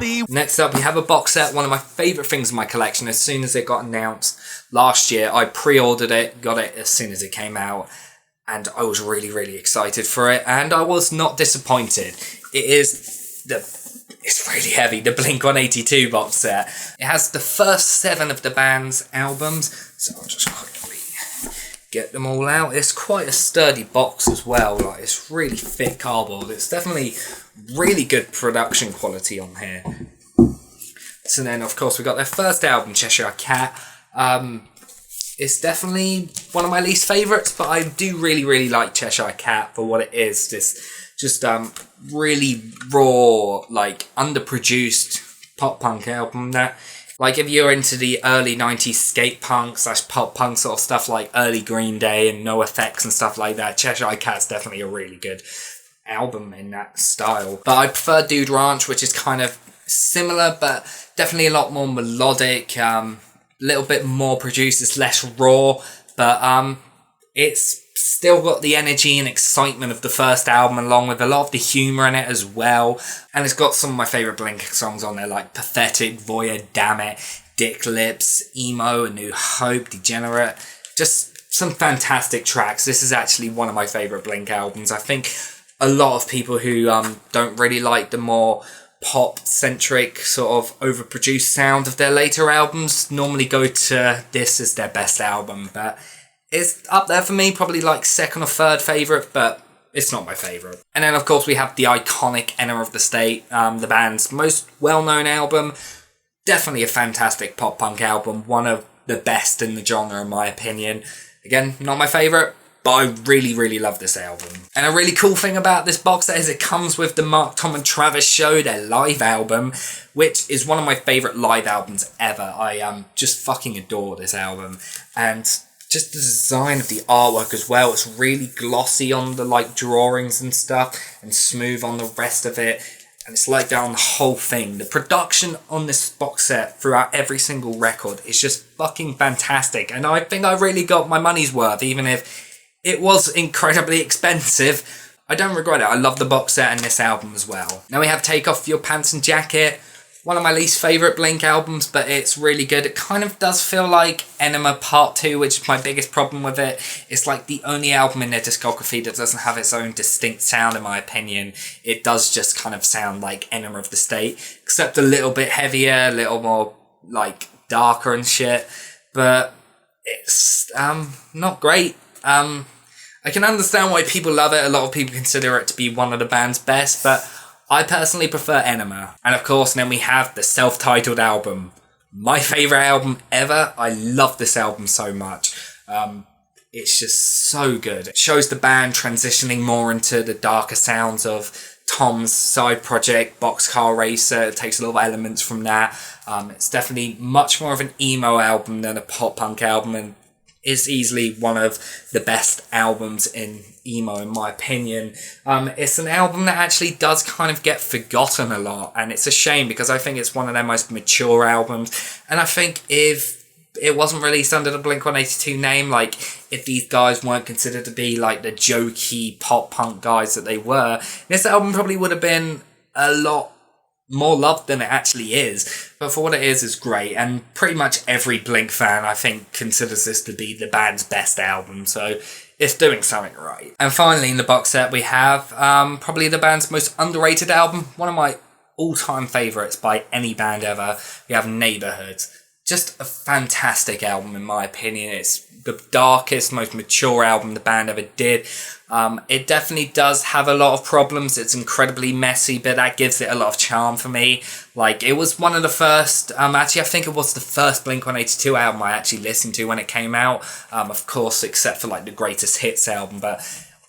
body. Next up, we have a box set, one of my favourite things in my collection. As soon as it got announced last year, I pre-ordered it, got it as soon as it came out, and I was really, really excited for it, and I was not disappointed. It's really heavy, the Blink-182 box set. It has the first 7 of the band's albums, so I'll just quickly get them all out. It's quite a sturdy box as well, like it's really thick cardboard. It's definitely really good production quality on here. So then, of course, we got their first album, Cheshire Cat. It's definitely one of my least favourites, but I do really, really like Cheshire Cat for what it is. Just really raw, like underproduced pop punk album that, like, if you're into the early 90s skate punk / pop punk sort of stuff like early Green Day and No Effects and stuff like that, Cheshire Cat's definitely a really good album in that style. But I prefer Dude Ranch, which is kind of similar, but definitely a lot more melodic, little bit more produced, it's less raw, but it's still got the energy and excitement of the first album, along with a lot of the humour in it as well. And it's got some of my favourite Blink songs on there, like Pathetic, Voyeur, Damn It, Dick Lips, Emo, A New Hope, Degenerate. Just some fantastic tracks. This is actually one of my favourite Blink albums. I think a lot of people who don't really like the more pop-centric, sort of overproduced sound of their later albums normally go to this as their best album, but it's up there for me, probably like second or third favourite, but it's not my favourite. And then, of course, we have the iconic Enema of the State, the band's most well-known album. Definitely a fantastic pop-punk album, one of the best in the genre, in my opinion. Again, not my favourite, but I really, really love this album. And a really cool thing about this box set is it comes with the Mark, Tom and Travis Show, their live album, which is one of my favourite live albums ever. I just fucking adore this album. And just the design of the artwork as well, it's really glossy on the like drawings and stuff, and smooth on the rest of it. And it's like that on the whole thing. The production on this box set throughout every single record is just fucking fantastic. And I think I really got my money's worth, even if it was incredibly expensive. I don't regret it. I love the box set and this album as well. Now we have Take Off Your Pants and Jacket. One of my least favourite Blink albums, but it's really good. It kind of does feel like Enema Part 2, which is my biggest problem with it. It's like the only album in their discography that doesn't have its own distinct sound, in my opinion. It does just kind of sound like Enema of the State, except a little bit heavier, a little more like darker and shit. But it's not great. I can understand why people love it. A lot of people consider it to be one of the band's best, but I personally prefer Enema. And of course, then we have the self-titled album. My favourite album ever. I love this album so much. It's just so good. It shows the band transitioning more into the darker sounds of Tom's side project, Boxcar Racer. It takes a lot of elements from that. It's definitely much more of an emo album than a pop-punk album, and is easily one of the best albums in emo, in my opinion. It's an album that actually does kind of get forgotten a lot, and it's a shame because I think it's one of their most mature albums. And I think if it wasn't released under the Blink-182 name, like if these guys weren't considered to be like the jokey pop punk guys that they were, this album probably would have been a lot more loved than it actually is. But for what it is great, and pretty much every Blink fan, I think, considers this to be the band's best album, so it's doing something right. And finally, in the box set, we have probably the band's most underrated album, one of my all-time favourites by any band ever. We have Neighbourhoods. Just a fantastic album, in my opinion. It's the darkest, most mature album the band ever did. It definitely does have a lot of problems. It's incredibly messy, but that gives it a lot of charm for me. Like, it was one of the first, actually I think it was the first Blink-182 album I actually listened to when it came out. Of course, except for like the Greatest Hits album, but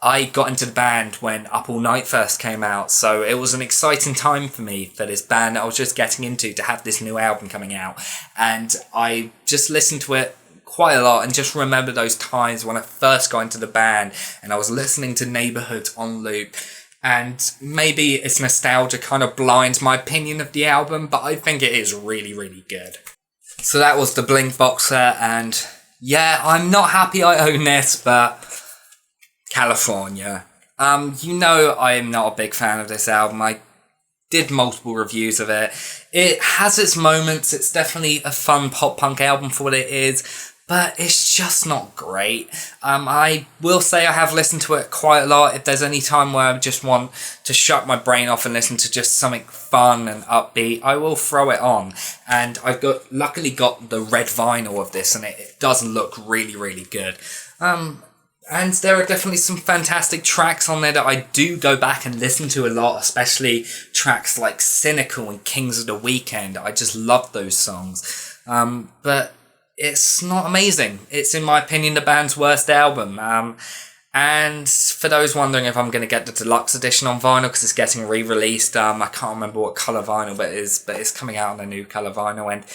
I got into the band when Up All Night first came out, so it was an exciting time for me, for this band that I was just getting into, to have this new album coming out. And I just listened to it quite a lot and just remember those times when I first got into the band and I was listening to Neighbourhoods on loop. And maybe it's nostalgia kind of blinds my opinion of the album, but I think it is really, really good. So that was the Blink box set, and yeah, I'm not happy I own this, but California. You know I am not a big fan of this album. I did multiple reviews of it. It has its moments. It's definitely a fun pop-punk album for what it is, but it's just not great. I will say I have listened to it quite a lot. If there's any time where I just want to shut my brain off and listen to just something fun and upbeat, I will throw it on. And I've luckily got the red vinyl of this, and it does look really, really good. And there are definitely some fantastic tracks on there that I do go back and listen to a lot, especially tracks like Cynical and Kings of the Weekend. I just love those songs. But it's not amazing. It's, in my opinion, the band's worst album. And for those wondering if I'm going to get the deluxe edition on vinyl because it's getting re-released, I can't remember what colour vinyl it is, but it's coming out on a new colour vinyl. And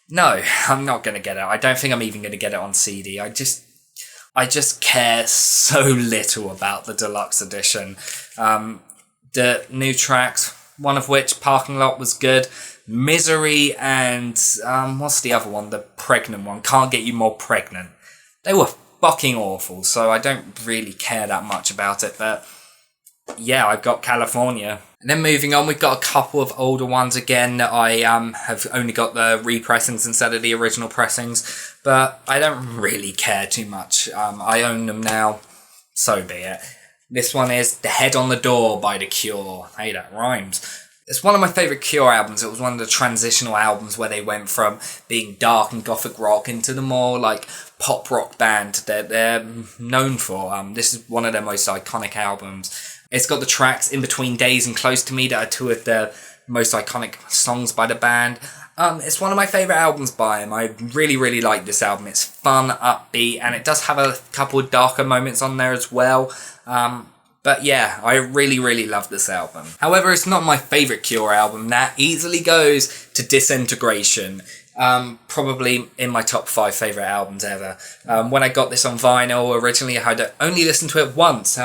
no, I'm not going to get it. I don't think I'm even going to get it on CD. I just care so little about the deluxe edition. The new tracks, one of which, Parking Lot, was good. Misery and what's the other one? The pregnant one. Can't Get You More Pregnant. They were fucking awful, so I don't really care that much about it. But yeah, I've got California. And then moving on, we've got a couple of older ones again that I have only got the repressings instead of the original pressings, but I don't really care too much. I own them now, so be it. This one is The Head on the Door by The Cure. Hey, that rhymes. It's one of my favourite Cure albums. It was one of the transitional albums where they went from being dark and gothic rock into the more like pop rock band that they're known for. This is one of their most iconic albums. It's got the tracks In Between Days and Close to Me that are two of the most iconic songs by the band. It's one of my favourite albums by them. I really, really like this album. It's fun, upbeat, and it does have a couple of darker moments on there as well. But yeah, I really, really love this album. However, it's not my favourite Cure album. That easily goes to Disintegration. Probably in my top 5 favourite albums ever. When I got this on vinyl, originally I had only listened to it once.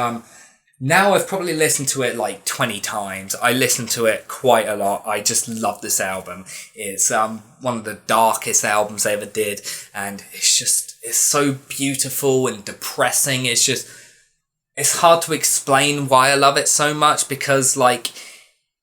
Now I've probably listened to it like 20 times. I listen to it quite a lot. I just love this album. It's one of the darkest albums they ever did. And it's so beautiful and depressing. It's hard to explain why I love it so much because, like,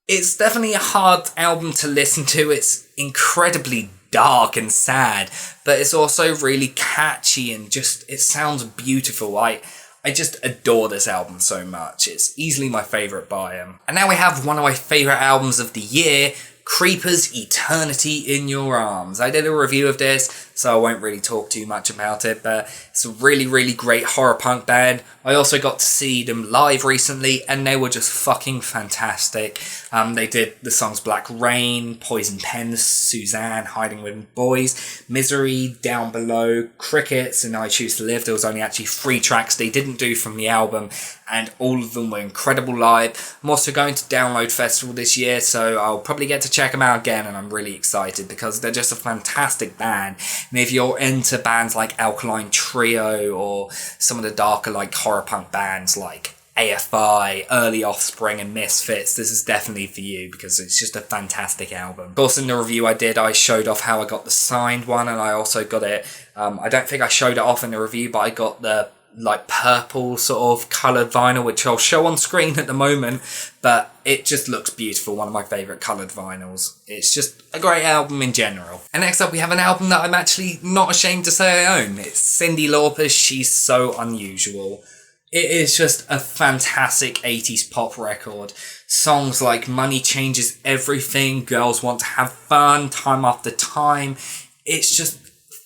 it's definitely a hard album to listen to. It's incredibly dark and sad, but it's also really catchy and it sounds beautiful. I just adore this album so much. It's easily my favourite by him. And now we have one of my favourite albums of the year, Creepers, Eternity in Your Arms. I did a review of this, so I won't really talk too much about it, but it's a really, really great horror punk band. I also got to see them live recently, and they were just fucking fantastic. They did the songs Black Rain, Poison Pens, Suzanne, Hiding with Boys, Misery, Down Below, Crickets, and I Choose to Live. There was only actually 3 tracks they didn't do from the album, and all of them were incredible live. I'm also going to Download Festival this year, so I'll probably get to check them out again, and I'm really excited because they're just a fantastic band. And if you're into bands like Alkaline Trio or some of the darker like horror punk bands like AFI, Early Offspring and Misfits, this is definitely for you because it's just a fantastic album. Of course, in the review I did, I showed off how I got the signed one, and I also got it, I don't think I showed it off in the review, but I got the like purple sort of coloured vinyl, which I'll show on screen at the moment, but it just looks beautiful. One of my favourite coloured vinyls. It's just a great album in general. And next up we have an album that I'm actually not ashamed to say I own. It's Cyndi Lauper's She's So Unusual. It is just a fantastic 80s pop record. Songs like Money Changes Everything, Girls Want to Have Fun, Time After Time. It's just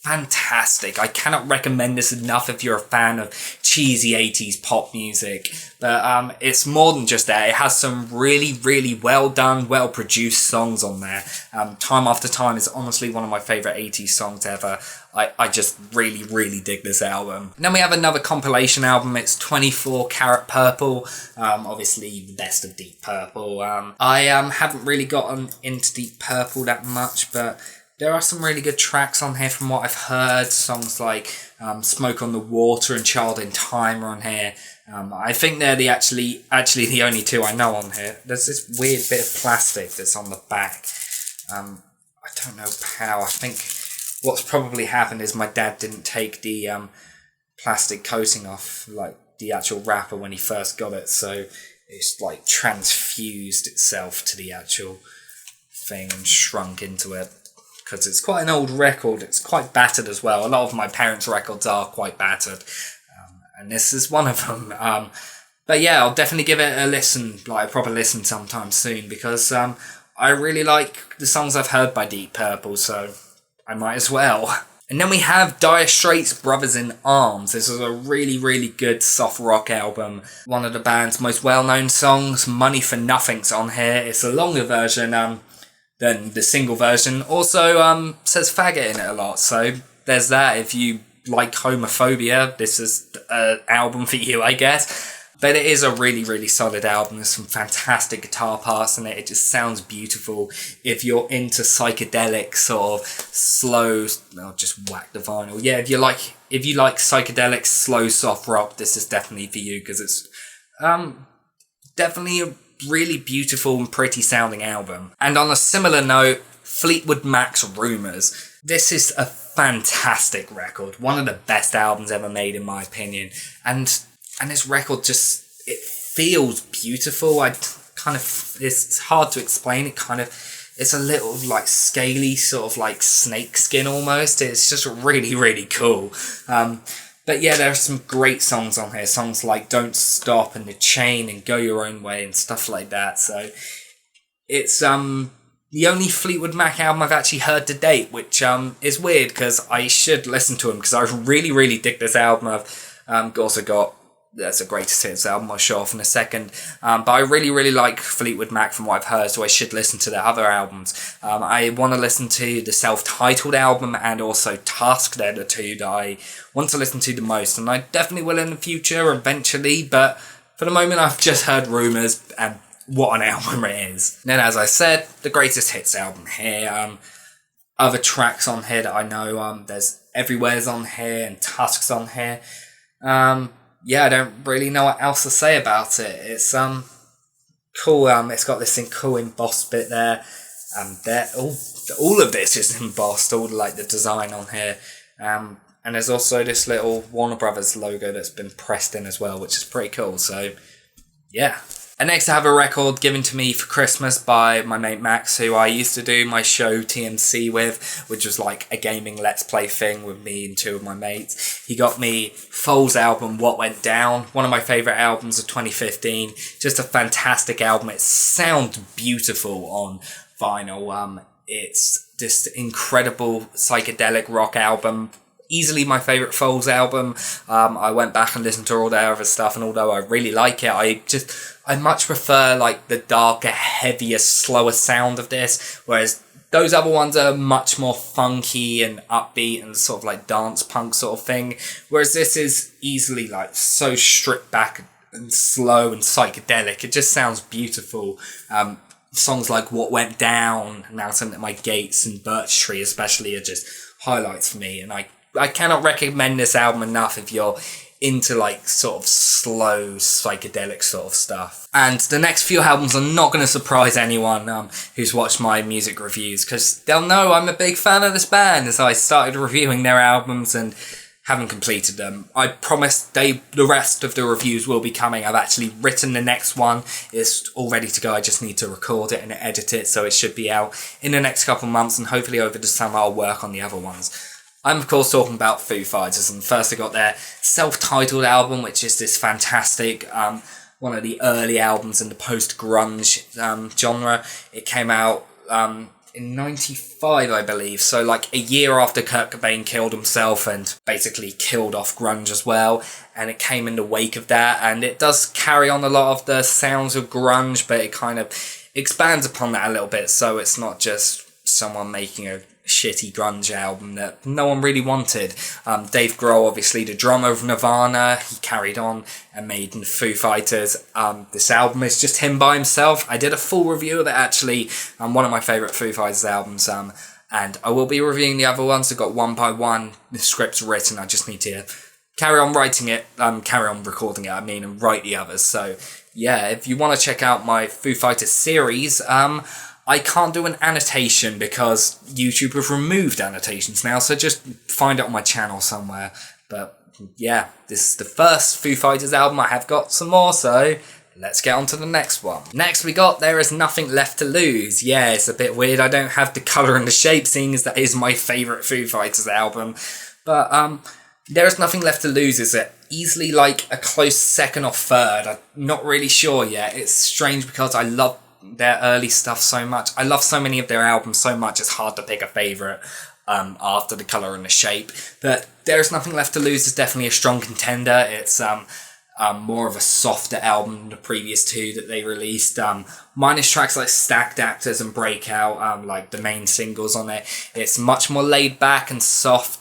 fantastic. I cannot recommend this enough if you're a fan of cheesy 80s pop music. But it's more than just that. It has some really, really well done, well produced songs on there. Time After Time is honestly one of my favourite 80s songs ever. I just really, really dig this album. And then we have another compilation album. It's 24 Karat Purple. Obviously the best of Deep Purple. I haven't really gotten into Deep Purple that much, but there are some really good tracks on here from what I've heard. Songs like Smoke on the Water and Child in Time are on here. I think they're actually the only 2 I know on here. There's this weird bit of plastic that's on the back. I don't know how. I think what's probably happened is my dad didn't take the plastic coating off, like the actual wrapper when he first got it, so it's like transfused itself to the actual thing and shrunk into it. Because it's quite an old record, it's quite battered as well. A lot of my parents' records are quite battered, and this is one of them. But yeah, I'll definitely give it a listen, like a proper listen sometime soon, because I really like the songs I've heard by Deep Purple, so I might as well. And then we have Dire Straits' Brothers in Arms. This is a really, really good soft rock album. One of the band's most well-known songs, Money for Nothing's on here. It's a longer version than the single version. Also says faggot in it a lot, so there's that. If you like homophobia, this is an album for you, I guess. But it is a really, really solid album. There's some fantastic guitar parts in it. It just sounds beautiful. If you're into psychedelic sort of slow, I'll just whack the vinyl. Yeah, if you like psychedelic slow soft rock, this is definitely for you, because it's definitely a really beautiful and pretty sounding album. And on a similar note, Fleetwood Mac's Rumours. This is a fantastic record. One of the best albums ever made, in my opinion. And this record just, it feels beautiful. It's hard to explain. It's a little like scaly, sort of like snake skin almost. It's just really, really cool. But yeah, there are some great songs on here. Songs like Don't Stop and The Chain and Go Your Own Way and stuff like that. So it's the only Fleetwood Mac album I've actually heard to date, which is weird, because I should listen to them, because I really, really dig this album. I've also got That's a Greatest Hits album I'll show off in a second. But I really, really like Fleetwood Mac from what I've heard, so I should listen to their other albums. I want to listen to the self-titled album and also Task. They're the two that I want to listen to the most, and I definitely will in the future, eventually, but for the moment I've just heard Rumours, and what an album it is. Then, as I said, the Greatest Hits album here. Other tracks on here that I know, there's Everywhere's on here and Tusk's on here. Yeah, I don't really know what else to say about it. It's cool. It's got this cool embossed bit there. All of this is embossed. All like the design on here. And there's also this little Warner Brothers logo that's been pressed in as well, which is pretty cool. So yeah. And next I have a record given to me for Christmas by my mate Max, who I used to do my show TMC with, which was like a gaming let's play thing with me and two of my mates. He got me Foals' album What Went Down, one of my favourite albums of 2015. Just a fantastic album. It sounds beautiful on vinyl. It's just incredible psychedelic rock album. Easily my favourite Foals album. I went back and listened to all their other stuff, and although I really like it, I much prefer like the darker, heavier, slower sound of this, whereas those other ones are much more funky and upbeat and sort of like dance punk sort of thing, whereas this is easily like so stripped back and slow and psychedelic. It just sounds beautiful. Songs like What Went Down, Now Sent at My Gates, and Birch Tree especially are just highlights for me, and I cannot recommend this album enough if you're into like sort of slow psychedelic sort of stuff. And the next few albums are not going to surprise anyone who's watched my music reviews, because they'll know I'm a big fan of this band as I started reviewing their albums and haven't completed them. I promise the rest of the reviews will be coming. I've actually written the next one. It's all ready to go. I just need to record it and edit it, so it should be out in the next couple of months, and hopefully over the summer I'll work on the other ones. I'm of course talking about Foo Fighters, and first I got their self-titled album, which is this fantastic, one of the early albums in the post-grunge genre. It came out in 95, I believe, so like a year after Kurt Cobain killed himself and basically killed off grunge as well, and it came in the wake of that, and it does carry on a lot of the sounds of grunge, but it kind of expands upon that a little bit, so it's not just someone making a shitty grunge album that no one really wanted. Dave Grohl, obviously the drummer of Nirvana, he carried on and made the Foo Fighters. This album is just him by himself. I did a full review of it actually, one of my favourite Foo Fighters albums, and I will be reviewing the other ones. I've got one by one, the script's written, I just need to carry on writing it, carry on recording it, and write the others. So yeah, if you want to check out my Foo Fighters series, I can't do an annotation because YouTube have removed annotations now, so just find it on my channel somewhere. But yeah, this is the first Foo Fighters album. I have got some more, so let's get on to the next one. Next we got There Is Nothing Left to Lose. Yeah, it's a bit weird. I don't have the colour and the shape, seeing as that is my favourite Foo Fighters album. But There Is Nothing Left to Lose is easily like a close second or third. I'm not really sure yet. It's strange because I love their early stuff so much. I love so many of their albums so much, it's hard to pick a favourite after the colour and the shape. But There Is Nothing Left to Lose is definitely a strong contender. It's more of a softer album than the previous two that they released. Minus tracks like Stacked Actors and Breakout, like the main singles on it. It's much more laid back and soft.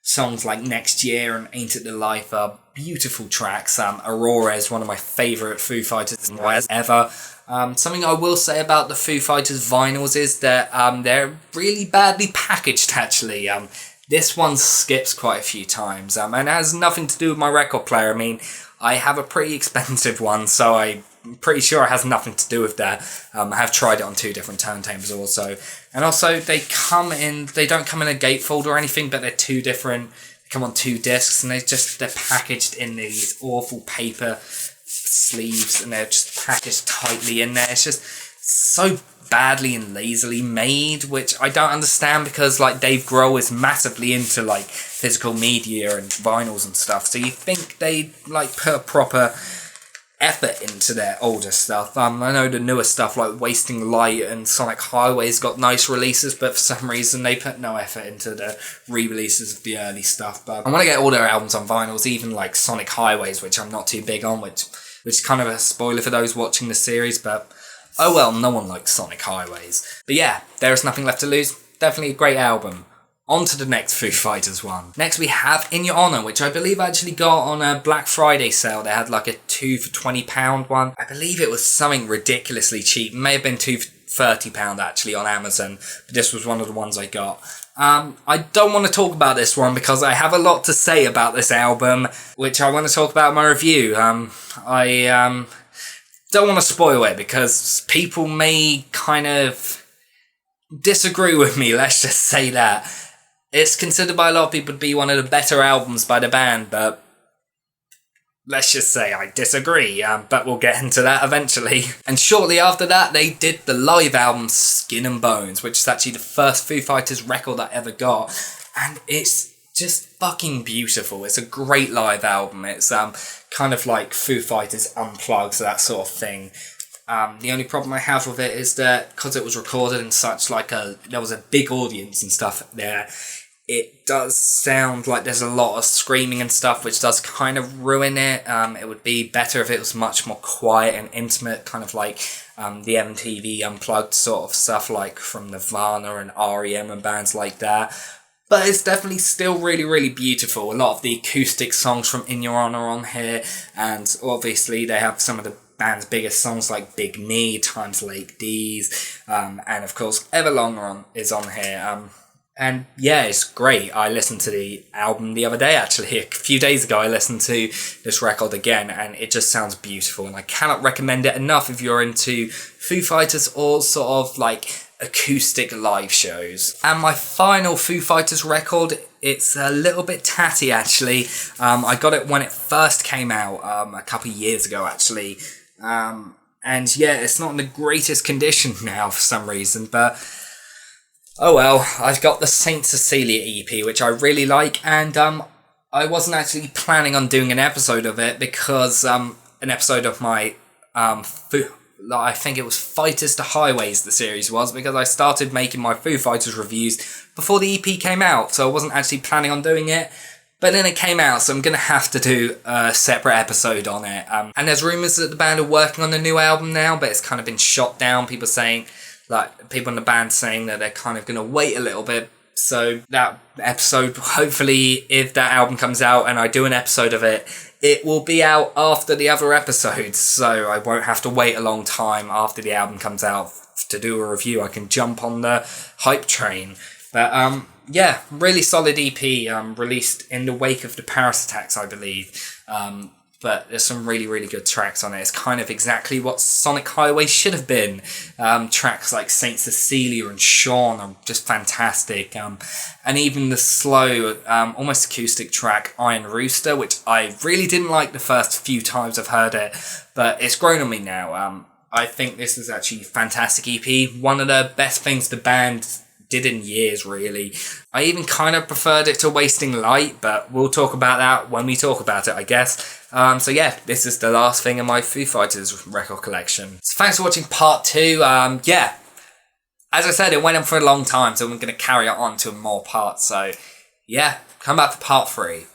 Songs like Next Year and Ain't It the Life are beautiful tracks. Aurora is one of my favourite Foo Fighters ever. Something I will say about the Foo Fighters vinyls is that they're really badly packaged, actually. This one skips quite a few times, and it has nothing to do with my record player. I mean, I have a pretty expensive one, so I'm pretty sure it has nothing to do with that. I have tried it on 2 different turntables also. And also, they don't come in a gatefold or anything, but they're 2 different, they come on 2 discs, and they're packaged in these awful paper sleeves, and they're just packaged tightly in there. It's just so badly and lazily made, which I don't understand, because like Dave Grohl is massively into like physical media and vinyls and stuff, so you think they like put a proper effort into their older stuff. I know the newer stuff like Wasting Light and Sonic Highways got nice releases, but for some reason they put no effort into the re-releases of the early stuff. But I want to get all their albums on vinyls, even like Sonic Highways, which I'm not too big on, which is kind of a spoiler for those watching the series, but oh well, no one likes Sonic Highways. But yeah, There Is Nothing Left to Lose, definitely a great album. On to the next Foo Fighters one. Next we have In Your Honour, which I believe I actually got on a Black Friday sale. They had like a 2 for £20 one. I believe it was something ridiculously cheap. It may have been 2 for £30 actually on Amazon, but this was one of the ones I got. I don't want to talk about this one because I have a lot to say about this album, which I want to talk about in my review. I don't want to spoil it because people may kind of disagree with me, let's just say that. It's considered by a lot of people to be one of the better albums by the band, but let's just say I disagree, but we'll get into that eventually. And shortly after that, they did the live album Skin and Bones, which is actually the first Foo Fighters record I ever got, and it's just fucking beautiful. It's a great live album. It's kind of like Foo Fighters Unplugged, so that sort of thing. The only problem I have with it is that because it was recorded in such like there was a big audience and stuff there, it does sound like there's a lot of screaming and stuff, which does kind of ruin it. It would be better if it was much more quiet and intimate, kind of like the MTV Unplugged sort of stuff, like from Nirvana and REM and bands like that. But it's definitely still really, really beautiful. A lot of the acoustic songs from In Your Honour on here, and obviously they have some of the band's biggest songs like Big Knee, Times Lake D's, and of course Everlong is on here. And yeah, it's great. I listened to the album the other day, actually. A few days ago I listened to this record again, and it just sounds beautiful, and I cannot recommend it enough if you're into Foo Fighters or sort of like acoustic live shows. And my final Foo Fighters record, it's a little bit tatty actually. I got it when it first came out a couple of years ago actually. And yeah, it's not in the greatest condition now for some reason, but oh well. I've got the Saint Cecilia EP, which I really like, and I wasn't actually planning on doing an episode of it because an episode of my I think it was Fighters to Highways the series was, because I started making my Foo Fighters reviews before the EP came out, so I wasn't actually planning on doing it. But then it came out, so I'm going to have to do a separate episode on it. And there's rumours that the band are working on a new album now, but it's kind of been shot down. People in the band saying that they're kind of going to wait a little bit. So that episode, hopefully, if that album comes out and I do an episode of it, it will be out after the other episodes. So I won't have to wait a long time after the album comes out to do a review. I can jump on the hype train. But yeah, really solid EP, released in the wake of the Paris attacks, I believe. but there's some really, really good tracks on it. It's kind of exactly what Sonic Highway should have been. Tracks like Saint Cecilia and Sean are just fantastic. And even the slow, almost acoustic track Iron Rooster, which I really didn't like the first few times I've heard it, but it's grown on me now. I think this is actually a fantastic EP. One of the best things the band did in years, really. I even kind of preferred it to Wasting Light, but we'll talk about that when we talk about it, I guess. So yeah, this is the last thing in my Foo Fighters record collection. So thanks for watching part 2. Yeah, as I said, it went on for a long time, so I'm going to carry it on to more parts. So yeah, come back for part 3.